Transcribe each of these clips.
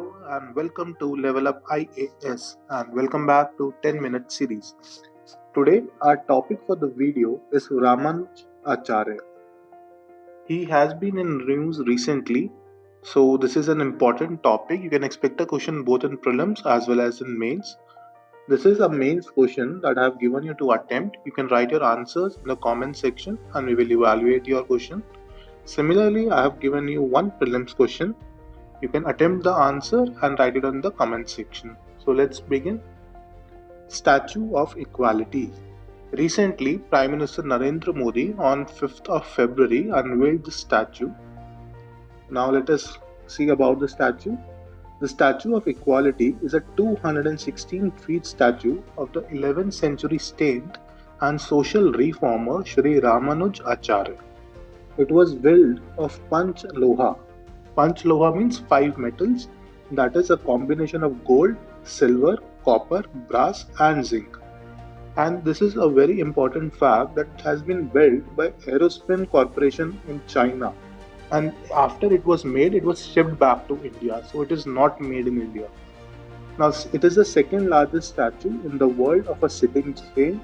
Hello and welcome to Level Up IAS and welcome back to 10-minute series. Today our topic for the video is Ramanujacharya. He has been in news recently, so this is an important topic. You can expect a question both in prelims as well as in mains. This is a mains question that I have given you to attempt. You can write your answers in the comment section and we will evaluate your question. Similarly, I have given you one prelims question. You can attempt the answer and write it on the comment section. So let's begin. Statue of Equality. Recently, Prime Minister Narendra Modi on 5th of February unveiled the statue. Now let us see about the statue. The Statue of Equality is a 216 feet statue of the 11th century saint and social reformer Sri Ramanujacharya. It was built of Panch Loha. Panch Loha means 5 metals, that is a combination of gold, silver, copper, brass and zinc. And this is a very important fact that it has been built by Aerospace Corporation in China. And after it was made, it was shipped back to India. So it is not made in India. Now it is the second largest statue in the world of a sitting saint.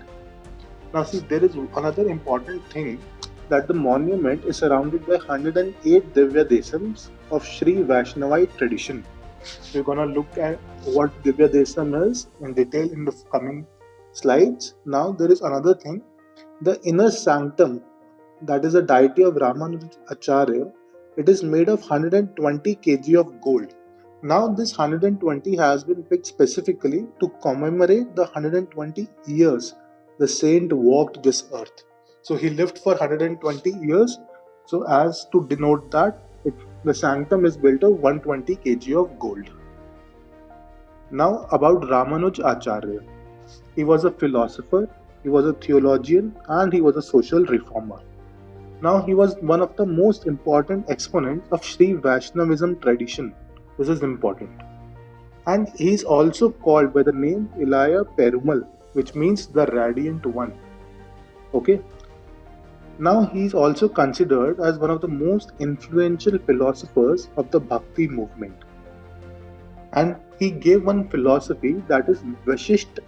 Now see, there is another important thing, that the monument is surrounded by 108 Divya Desams of Sri Vaishnavite tradition. We're gonna look at what Divya Desam is in detail in the coming slides. Now there is another thing, the inner sanctum, that is a deity of Ramanujacharya. It is made of 120 kg of gold. Now this 120 has been picked specifically to commemorate the 120 years the saint walked this earth. So he lived for 120 years. So as to denote that, the sanctum is built of 120 kg of gold. Now about Ramanujacharya. He was a philosopher, he was a theologian and he was a social reformer. Now he was one of the most important exponents of Sri Vaishnavism tradition. This is important. And he is also called by the name Ilaya Perumal, which means the radiant one. Okay. Now he is also considered as one of the most influential philosophers of the Bhakti movement. And he gave one philosophy, that is Vashishta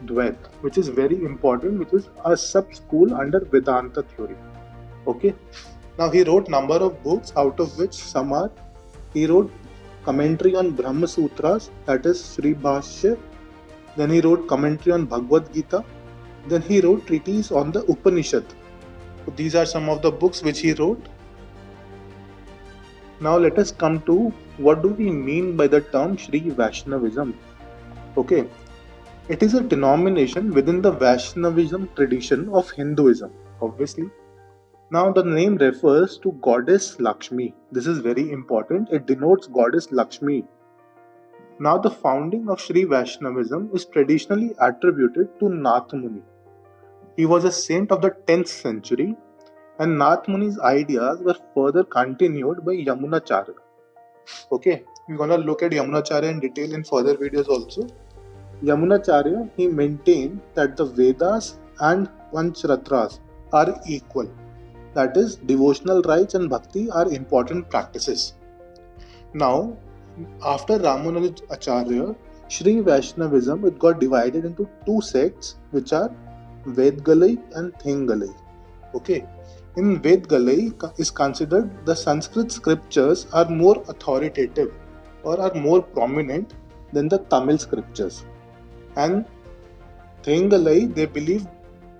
Dvait, which is very important, which is a sub-school under Vedanta theory. Okay. Now he wrote number of books, out of which some are, he wrote commentary on Brahma Sutras, that is Sri Bhashya. Then he wrote commentary on Bhagavad Gita. Then he wrote treatise on the Upanishad. So these are some of the books which he wrote. Now let us come to what do we mean by the term Sri Vaishnavism. Okay, it is a denomination within the Vaishnavism tradition of Hinduism, obviously. Now the name refers to goddess Lakshmi. This is very important. It denotes goddess Lakshmi. Now the founding of Sri Vaishnavism is traditionally attributed to Nath Muni. He was a saint of the 10th century, and Nath Muni's ideas were further continued by Yamunacharya. Okay, we're gonna look at Yamunacharya in detail in further videos also. Yamunacharya, he maintained that the Vedas and Panchratras are equal. That is, devotional rites and bhakti are important practices. Now, after Ramanujacharya, Sri Vaishnavism, it got divided into two sects, which are Vedgalai and Thengalai. Okay, in Vedgalai is considered the Sanskrit scriptures are more authoritative or are more prominent than the Tamil scriptures. And Thengalai, they believe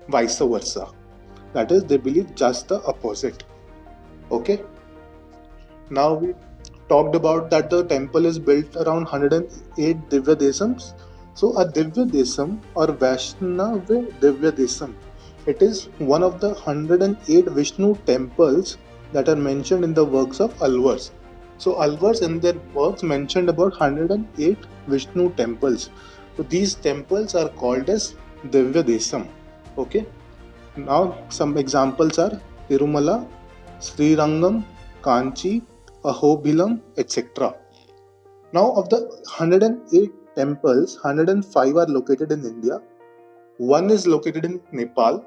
vice versa. That is, they believe just the opposite. Okay. Now we talked about that the temple is built around 108 Divya Desams. So a Divya Desam or Vaishnava Divya Desam, it is one of the 108 Vishnu temples that are mentioned in the works of Alvars. So Alvars in their works mentioned about 108 Vishnu temples. So these temples are called as Divya Desam. Okay. Now some examples are Tirumala, Srirangam, Kanchi, Ahobilam, etc. Now of the 108 temples, 105 are located in India, one is located in Nepal,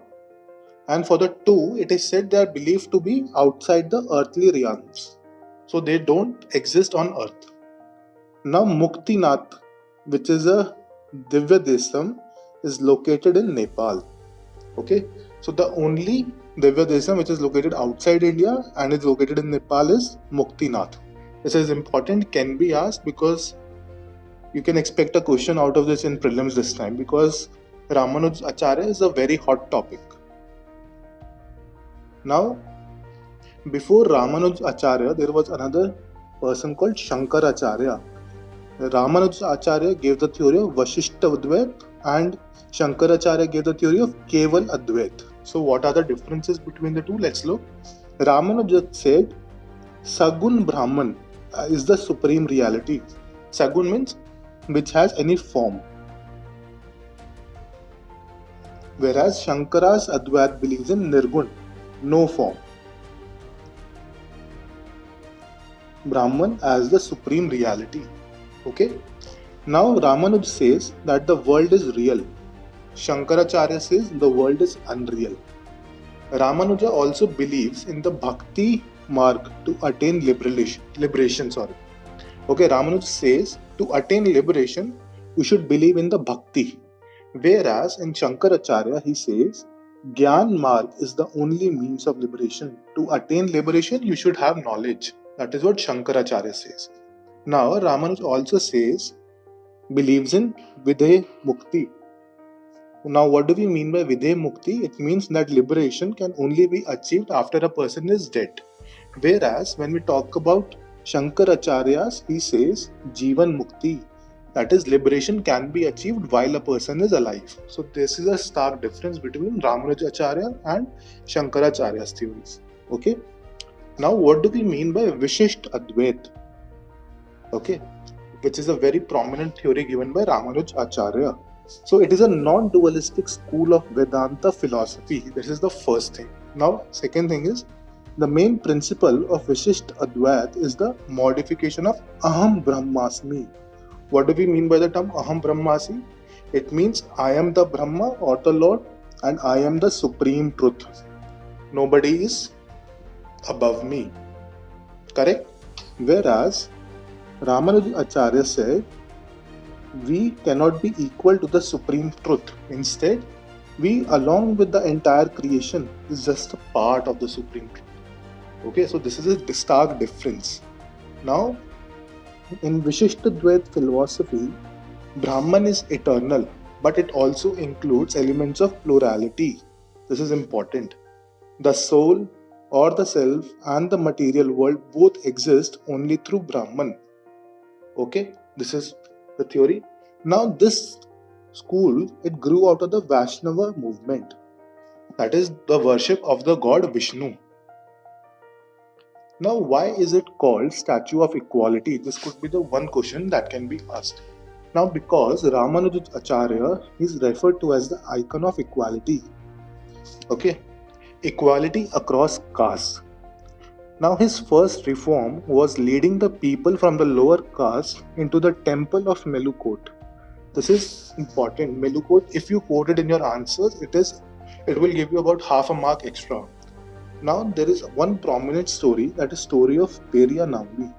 and for the two, it is said they are believed to be outside the earthly realms. So they don't exist on earth. Now Muktinath, which is a Divya Desam, is located in Nepal. Okay, so the only Divya Desam which is located outside India and is located in Nepal is Muktinath. This is important, can be asked, because you can expect a question out of this in prelims this time, because Ramanujacharya is a very hot topic. Now, before Ramanujacharya, there was another person called Shankaracharya. Ramanujacharya gave the theory of Vashishta Advait and Shankaracharya gave the theory of Keval Advait. So what are the differences between the two? Let's look. Ramanuja said Sagun Brahman is the supreme reality. Sagun means which has any form. Whereas Shankara's Advait believes in Nirgun, no form. Brahman as the supreme reality. Okay. Now Ramanuj says that the world is real. Shankaracharya says the world is unreal. Ramanuja also believes in the bhakti marg to attain liberation. Okay, Ramanuja says to attain liberation, you should believe in the bhakti. Whereas in Shankaracharya, he says Gyan marg is the only means of liberation. To attain liberation, you should have knowledge. That is what Shankaracharya says. Now, Ramanuj also says believes in Vidhe Mukti. Now, what do we mean by Vidhe Mukti? It means that liberation can only be achieved after a person is dead. Whereas, when we talk about Shankaracharya's, he says Jivan Mukti. That is, liberation can be achieved while a person is alive. So, this is a stark difference between Ramanujacharya and Shankaracharya's theories. Okay. Now, what do we mean by Vishisht Advait? Okay, which is a very prominent theory given by Ramanujacharya. So it is a non-dualistic school of Vedanta philosophy. This is the first thing. Now, second thing is the main principle of Vishisht Advait is the modification of Aham Brahmasmi. What do we mean by the term Aham Brahmasmi? It means I am the Brahma or the Lord and I am the supreme truth. Nobody is above me. Correct? Whereas Ramanujacharya said, we cannot be equal to the supreme truth. Instead, we along with the entire creation is just a part of the supreme truth. Okay, so this is a stark difference. Now, in Vishishtadvait philosophy, Brahman is eternal, but it also includes elements of plurality. This is important. The soul or the self and the material world both exist only through Brahman. Okay, this is the theory. Now this school, it grew out of the Vaishnava movement. That is the worship of the god Vishnu. Now why is it called Statue of Equality? This could be the one question that can be asked. Now because Ramanujacharya is referred to as the icon of equality. Okay, equality across castes. Now his first reform was leading the people from the lower caste into the temple of Melukot. This is important. Melukot, if you quote it in your answers, it will give you about half a mark extra. Now there is one prominent story, that is story of Periya Nambi.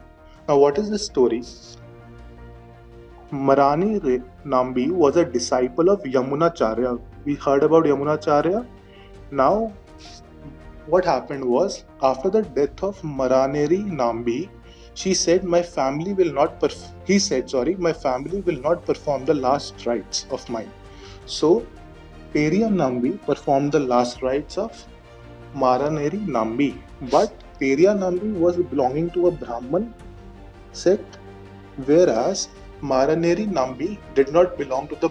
Now what is this story? Marani Nambi was a disciple of Yamunacharya. We heard about Yamunacharya. Now what happened was, after the death of Maraneri Nambi, he said my family will not perform the last rites of mine. So Periya Nambi performed the last rites of Maraneri Nambi. But Periya Nambi was belonging to a Brahman sect, whereas Maraneri Nambi did not belong to the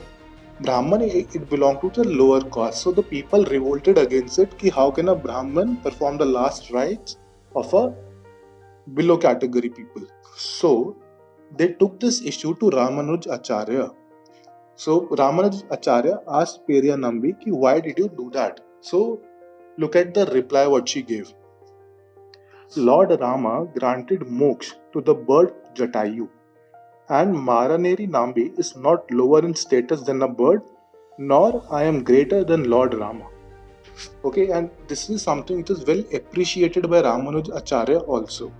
Brahman, it belonged to the lower caste. So the people revolted against it. Ki how can a Brahman perform the last rites of a below category people? So they took this issue to Ramanujacharya. So Ramanujacharya asked Periya Nambi, ki why did you do that? So look at the reply what she gave. Lord Rama granted moksha to the bird Jatayu. And Maraneri Nambi is not lower in status than a bird, nor I am greater than Lord Rama. Okay, and this is something which is well appreciated by Ramanujacharya also.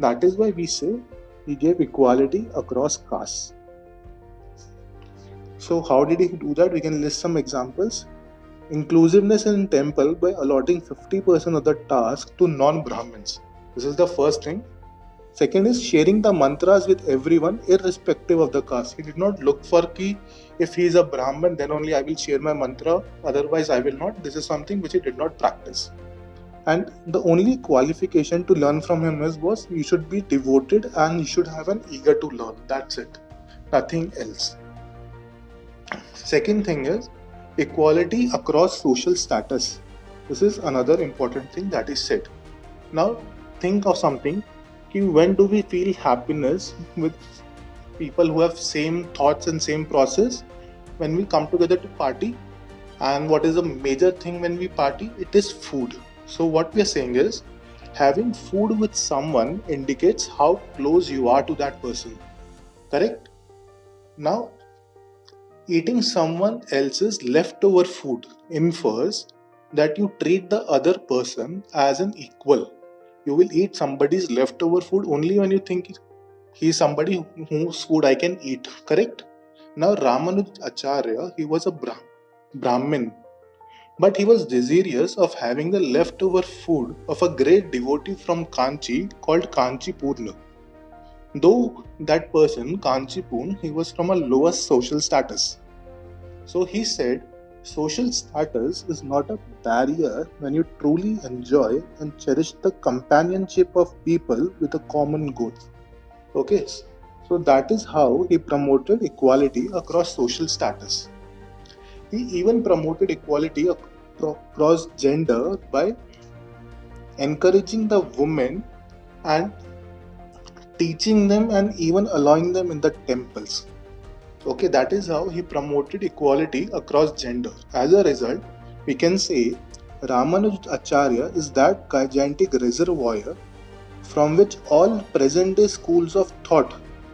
That is why we say He gave equality across castes. So how did he do that? We can list some examples. Inclusiveness in temple by allotting 50% of the task to non-Brahmins. This is the first thing. Second is sharing the mantras with everyone irrespective of the caste. He did not look for ki if he is a Brahmin then only I will share my mantra, otherwise I will not. This is something which he did not practice. And the only qualification to learn from him was you should be devoted and you should have an eager to learn. That's it. Nothing else. Second thing is equality across social status. This is another important thing that is said. Now think of something. When do we feel happiness with people who have same thoughts and same process? When we come together to party. And what is the major thing when we party? It is food. So what we are saying is having food with someone indicates how close you are to that person. Correct? Now eating someone else's leftover food infers that you treat the other person as an equal. You will eat somebody's leftover food only when you think he is somebody whose food I can eat. Correct? Now Ramanujacharya, he was a Brahmin, but he was desirous of having the leftover food of a great devotee from Kanchi called Kanchipurna. Though that person, Kanchipurna, he was from a lower social status. So he said, social status is not a barrier when you truly enjoy and cherish the companionship of people with a common goal. Okay, so that is how he promoted equality across social status. He even promoted equality across gender by encouraging the women and teaching them and even allowing them in the temples. Okay, that is how he promoted equality across gender. As a result, we can say Ramanujacharya is that gigantic reservoir from which all present-day schools of thought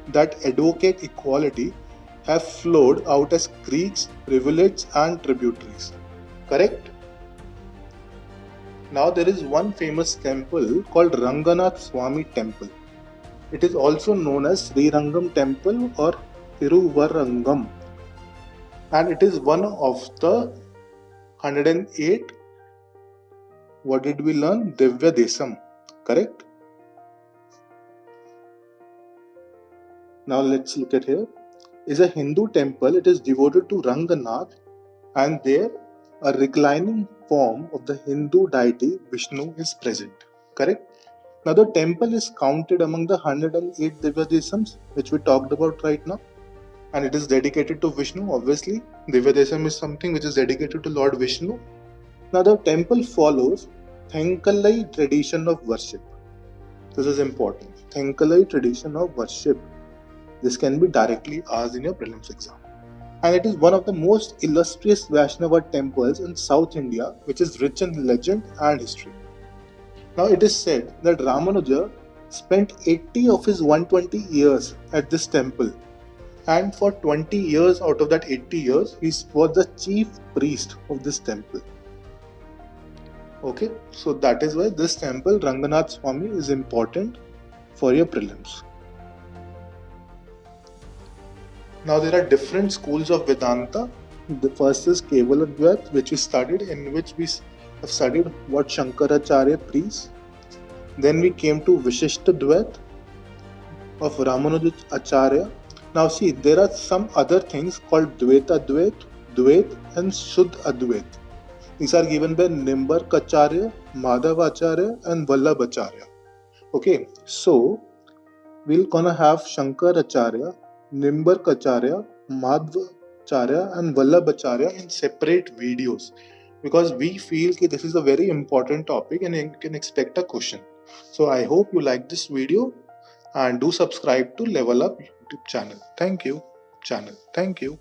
that advocate equality have flowed out as creeds, rivulets and tributaries. Correct? Now there is one famous temple called Ranganath Swami Temple. It is also known as Srirangam Temple or Thiruvarangam, and it is one of the 108, what did we learn? Divya Desams, correct? Now let's look at here. Is a Hindu temple. It is devoted to Ranganath, and there a reclining form of the Hindu deity Vishnu is present, correct? Now the temple is counted among the 108 Divya Desams which we talked about right now. And it is dedicated to Vishnu, obviously. Divya Desams is something which is dedicated to Lord Vishnu. Now the temple follows Thenkalai tradition of worship. This is important. Thenkalai tradition of worship. This can be directly asked in your prelims exam. And it is one of the most illustrious Vaishnava temples in South India, which is rich in legend and history. Now it is said that Ramanuja spent 80 of his 120 years at this temple. And for 20 years out of that 80 years, he was the chief priest of this temple. Okay, so that is why this temple, Ranganath Swami, is important for your prelims. Now there are different schools of Vedanta. The first is Kevala Dvait, which we studied, in which we have studied what Shankaracharya preached. Then we came to Vishishta Dvait of Ramanujacharya. Now see, there are some other things called Dvaita Dvait, Dvait and Shuddha Advait. These are given by Nimbarkacharya, Madhavacharya and Vallabhacharya. Okay, so we're gonna have Shankaracharya, Nimbarkacharya, Madhavacharya and Vallabhacharya in separate videos because we feel that this is a very important topic and you can expect a question. So I hope you like this video and do subscribe to Level Up YouTube channel. Thank you.